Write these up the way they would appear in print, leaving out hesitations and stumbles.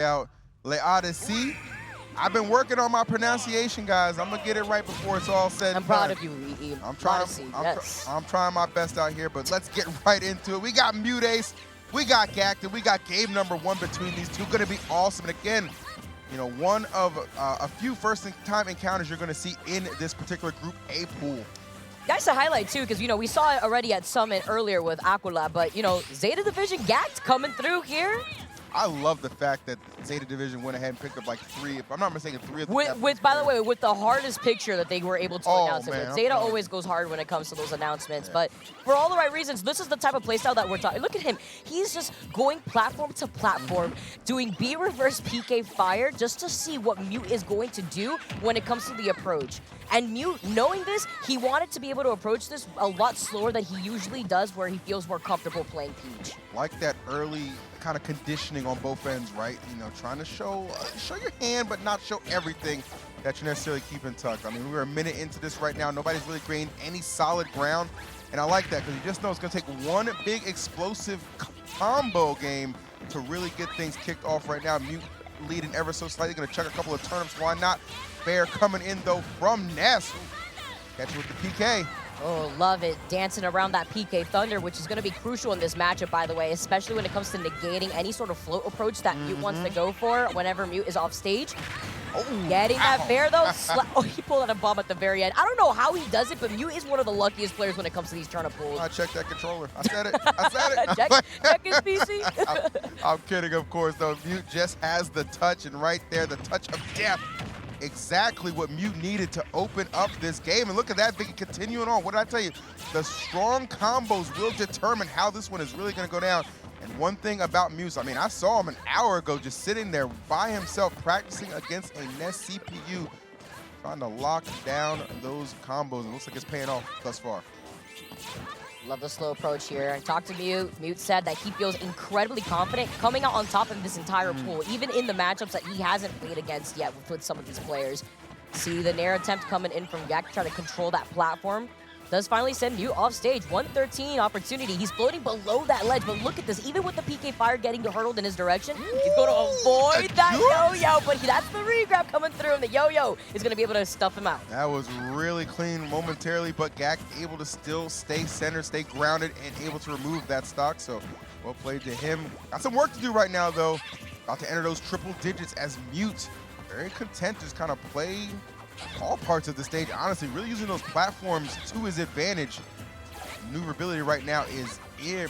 out L'Odyssey. I've been working on my pronunciation, guys. I'm gonna get it right before it's all said and done. I'm proud of you, I'm trying. I'm trying my best out here, but let's get right into it. We got MUTEACE, we got GACKT, and we got game number 1 between these two. Gonna be awesome. And again, you know, one of a few first-time encounters you're gonna see in this particular Group A pool. Guys, to highlight too, because you know we saw it already at Summit earlier with Aqualab, but you know Zeta Division GACKT coming through here. I love the fact that Zeta Division went ahead and picked up like 3, if I'm not mistaken, 3 of the by the way, with the hardest picture that they were able to announce it with. Zeta always goes hard when it comes to those announcements, but for all the right reasons, this is the type of playstyle that we're talking. Look at him. He's just going platform to platform, doing B reverse PK fire just to see what Mute is going to do when it comes to the approach. And Mute, knowing this, he wanted to be able to approach this a lot slower than he usually does, where he feels more comfortable playing Peach. Like that early kind of conditioning on both ends, right? You know, trying to show your hand, but not show everything that you necessarily keep in tuck. I mean, we're a minute into this right now. Nobody's really gained any solid ground, and I like that because you just know it's going to take one big explosive combo game to really get things kicked off right now. Mute leading ever so slightly, going to chuck a couple of turnips. Why not? Fair coming in though from Ness. Catch you with the PK. Oh, love it. Dancing around that PK Thunder, which is going to be crucial in this matchup, by the way, especially when it comes to negating any sort of float approach that Mute wants to go for whenever Mute is off stage. Oh, getting that fair, though. Oh, he pulled out a bomb at the very end. I don't know how he does it, but Mute is one of the luckiest players when it comes to these turnip pulls. I checked that controller. I said it. I said it. check his PC. I'm kidding, of course, though. Mute just has the touch, and right there, the touch of death. Exactly what Mute needed to open up this game. And look at that, Vicky, continuing on. What did I tell you? The strong combos will determine how this one is really going to go down. And one thing about Mute, I mean, I saw him an hour ago just sitting there by himself practicing against a Nest CPU, trying to lock down those combos. It looks like it's paying off thus far. Love the slow approach here. And talk to Mute. Mute said that he feels incredibly confident coming out on top of this entire pool, even in the matchups that he hasn't played against yet with some of these players. See the Nair attempt coming in from GACKT, trying to control that platform. Does finally send Mute off stage. 113 opportunity. He's floating below that ledge, but look at this. Even with the PK fire getting hurtled in his direction, he's going to avoid that yo-yo, but that's the regrab coming through, and the yo-yo is going to be able to stuff him out. That was really clean momentarily, but GACKT able to still stay centered, stay grounded, and able to remove that stock, so well played to him. Got some work to do right now, though. About to enter those triple digits as Mute. Very content to just kind of play all parts of the stage, honestly, really using those platforms to his advantage. Maneuverability right now is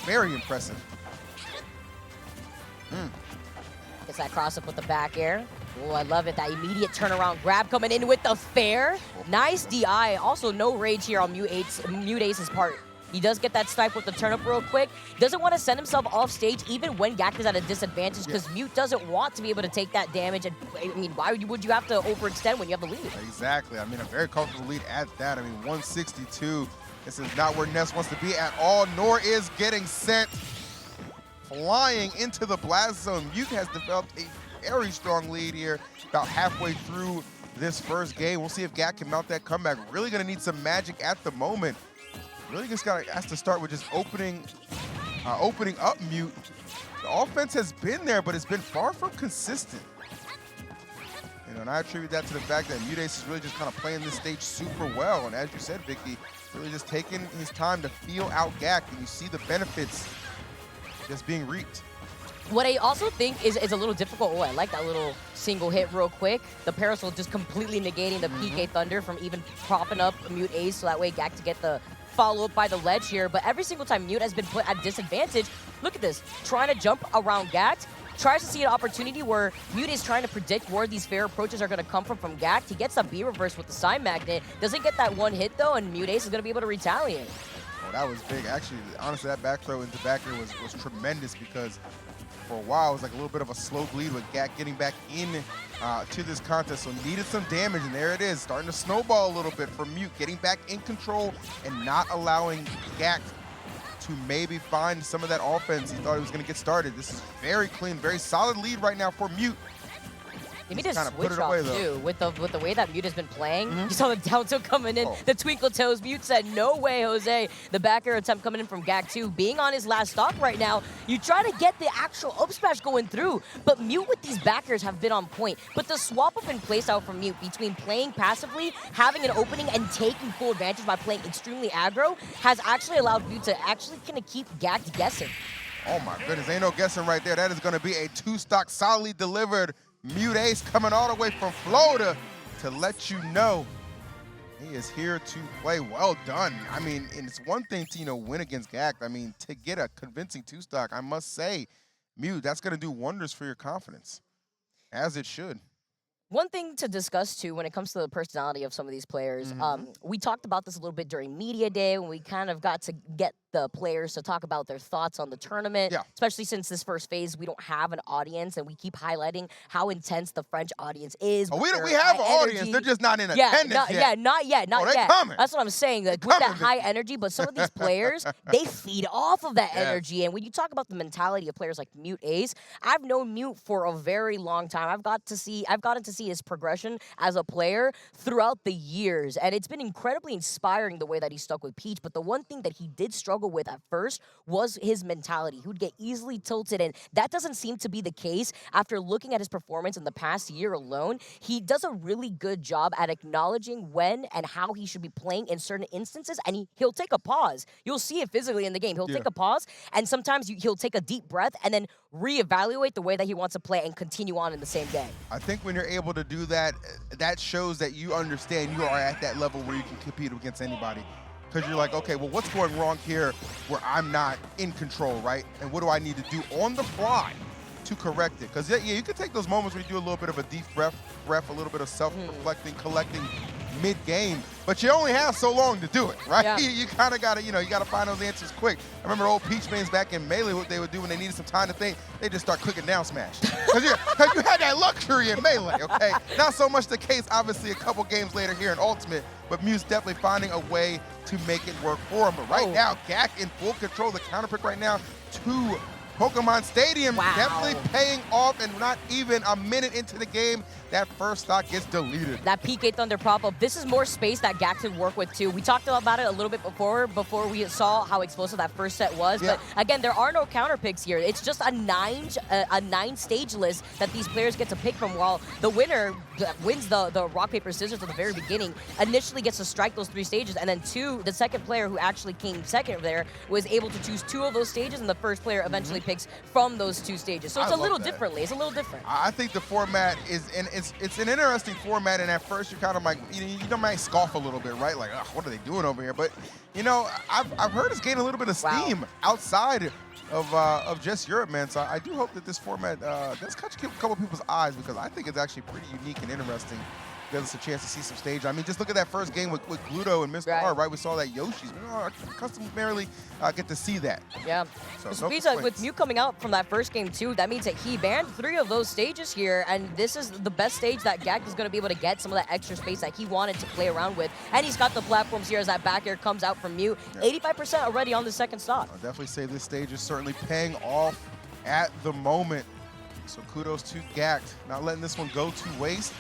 very impressive. Gets that cross up with the back air. Oh, I love it. That immediate turnaround grab coming in with the fair. Nice DI. Also, no rage here on MUTEACE's part. He does get that snipe with the turnip real quick. Doesn't want to send himself off stage even when GACKT is at a disadvantage because Mute doesn't want to be able to take that damage. And I mean, why would you have to overextend when you have the lead? Exactly. I mean, a very comfortable lead at that. I mean, 162. This is not where Ness wants to be at all, nor is getting sent flying into the blast zone. Mute has developed a very strong lead here about halfway through this first game. We'll see if GACKT can mount that comeback. Really going to need some magic at the moment. Really just has to start with just opening up Mute. The offense has been there, but it's been far from consistent. You know, and I attribute that to the fact that MUTEACE is really just kind of playing this stage super well. And as you said, Vicky, really just taking his time to feel out GACKT, and you see the benefits just being reaped. What I also think is a little difficult. Oh, I like that little single hit real quick. The Parasol just completely negating the PK Thunder from even propping up MUTEACE, so that way GACKT to get the follow up by the ledge here. But every single time Mute has been put at disadvantage, look at this, trying to jump around GACKT, tries to see an opportunity where Mute is trying to predict where these fair approaches are going to come from GACKT. He gets a B reverse with the side magnet, doesn't get that one hit though, and MUTEACE is going to be able to retaliate. Oh, that was big. Actually, honestly, that back throw into back air was tremendous because for a while it was like a little bit of a slow bleed with GACKT getting back in to this contest, so needed some damage, and there it is, starting to snowball a little bit for Mute, getting back in control and not allowing GACKT to maybe find some of that offense he thought he was going to get started. This is very clean, very solid lead right now for Mute. He made a kind of switch put it off away, though. too, with the way that Mute has been playing. You saw the down tilt coming in, Oh. the twinkle toes. Mute said, no way, Jose. The back air attempt coming in from GACKT, being on his last stock right now. You try to get the actual up smash going through, but Mute with these back airs have been on point. But the swap up and play style from Mute between playing passively, having an opening, and taking full advantage by playing extremely aggro has actually allowed Mute to actually kind of keep GACKT guessing. Oh my goodness, ain't no guessing right there. That is going to be a 2-stock solidly delivered MUTEACE coming all the way from Florida to let you know he is here to play. Well done. I mean, and it's one thing to, win against GACKT. I mean, to get a convincing 2-stock, I must say, Mute, that's going to do wonders for your confidence, as it should. One thing to discuss, too, when it comes to the personality of some of these players, we talked about this a little bit during Media Day when we kind of got to get the players to talk about their thoughts on the tournament, especially since this first phase, we don't have an audience, and we keep highlighting how intense the French audience is. Oh, we have an audience. They're just not in attendance yet. Not yet. They're coming. That's what I'm saying. Like, with that high energy, but some of these players, they feed off of that energy. And when you talk about the mentality of players like MUTEACE, I've known Mute for a very long time. I've gotten to see his progression as a player throughout the years, and it's been incredibly inspiring the way that he stuck with Peach. But the one thing that he did struggle with at first was his mentality. He would get easily tilted, and that doesn't seem to be the case after looking at his performance in the past year alone. He does a really good job at acknowledging when and how he should be playing in certain instances, and he'll take a pause. You'll see it physically in the game. He'll take a pause, and sometimes he'll take a deep breath and then reevaluate the way that he wants to play and continue on in the same game. I think when you're able to do that, that shows that you understand you are at that level where you can compete against anybody. Because you're like, okay, well, what's going wrong here where I'm not in control, right? And what do I need to do on the fly to correct it? Because, you can take those moments where you do a little bit of a deep breath, a little bit of self-reflecting, collecting mid-game, but you only have so long to do it, right? You kind of got to, you got to find those answers quick. I remember old Peach mains back in Melee, what they would do when they needed some time to think, they just start clicking down smash. Because you had that luxury in Melee, okay? Not so much the case, obviously, a couple games later here in Ultimate, but Mute's definitely finding a way to make it work for him. But right now, GACKT in full control, the counter pick right now, to Pokemon Stadium, definitely paying off, and not even a minute into the game, that first stock gets deleted. That PK Thunder prop-up, this is more space that GACKT can work with too. We talked about it a little bit before we saw how explosive that first set was, but again, there are no counter picks here. It's just a nine stage list that these players get to pick from, while the winner that wins the rock, paper, scissors at the very beginning initially gets to strike those 3 stages, and then the second player who actually came second there was able to choose 2 of those stages, and the first player eventually picks from those 2 stages. So it's a little differently. It's a little different. I think the format is, and it's an interesting format, and at first you're kind of like, you might scoff a little bit, right? Like, what are they doing over here? But, I've heard it's gaining a little bit of steam outside of just Europe, man. So I do hope that this format does catch a couple people's eyes, because I think it's actually pretty unique and interesting. Gives us a chance to see some stage. I mean, just look at that first game with Gluto and Mr. R, right? We saw that Yoshi's. Customarily get to see that. Yeah. So with Mute coming out from that first game too, that means that he banned 3 of those stages here, and this is the best stage that GACKT is going to be able to get some of that extra space that he wanted to play around with. And he's got the platforms here as that back air comes out from Mute. 85% already on the second stop. I'll definitely say this stage is certainly paying off at the moment. So kudos to GACKT, not letting this one go to waste.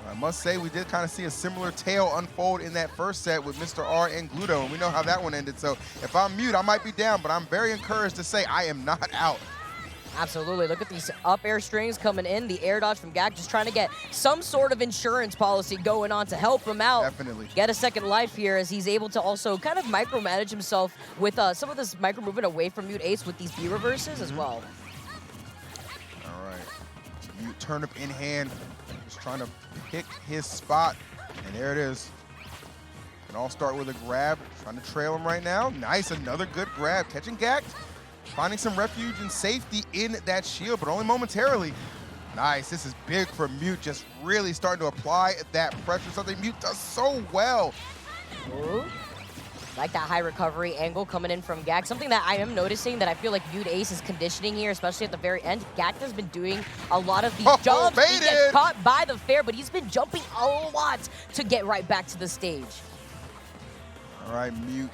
I must say, we did kind of see a similar tale unfold in that first set with Mr. R and Gluto, and we know how that one ended. So if I'm Mute, I might be down, but I'm very encouraged to say I am not out. Absolutely. Look at these up air strings coming in. The air dodge from GACKT, just trying to get some sort of insurance policy going on to help him out. Definitely. Get a second life here, as he's able to also kind of micromanage himself with some of this micro movement away from MUTEACE with these B reverses as well. All right. So Mute turnip in hand. Just trying to pick his spot, and there it is. Can all start with a grab, trying to trail him right now. Nice, another good grab, catching GACKT, finding some refuge and safety in that shield, but only momentarily. Nice, this is big for Mute, just really starting to apply that pressure, something Mute does so well. Ooh. Like that high recovery angle coming in from GACKT. Something that I am noticing that I feel like MUTEACE is conditioning here, especially at the very end. GACKT has been doing a lot of these jumps. He gets caught by the fair, but he's been jumping a lot to get right back to the stage. All right, Mute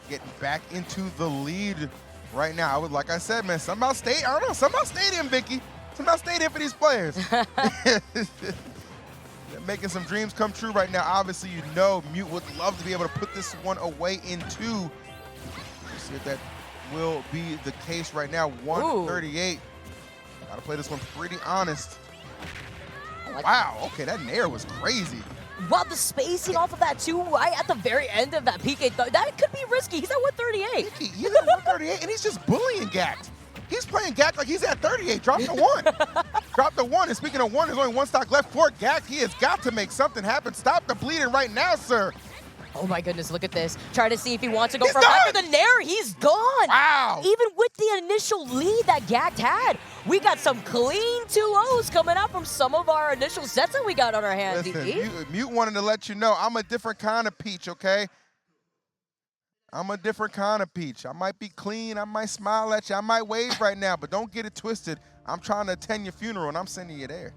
getting back into the lead right now. Like I said, man, something about Stadium, Vicky. I'm not staying here for these players. They're making some dreams come true right now. Obviously, you know Mute would love to be able to put this one away in 2. Let's see if that will be the case right now. 138. Gotta play this one pretty honest. Wow, okay, that nair was crazy. Wow, the spacing off of that too, right at the very end of that PK, that could be risky. He's at 138. He's at 138, and he's just bullying GACKT. He's playing GACKT like he's at 38. Drop the 1. Drop the 1. And speaking of 1, there's only 1 stock left for GACKT. He has got to make something happen. Stop the bleeding right now, sir. Oh my goodness, look at this. Try to see if he wants to go for after the nair. He's gone. Wow. Even with the initial lead that GACKT had, we got some clean 2-0s coming out from some of our initial sets that we got on our hands. Listen, Mute wanted to let you know I'm a different kind of peach, okay? I'm a different kind of peach. I might be clean, I might smile at you, I might wave right now, but don't get it twisted. I'm trying to attend your funeral and I'm sending you there.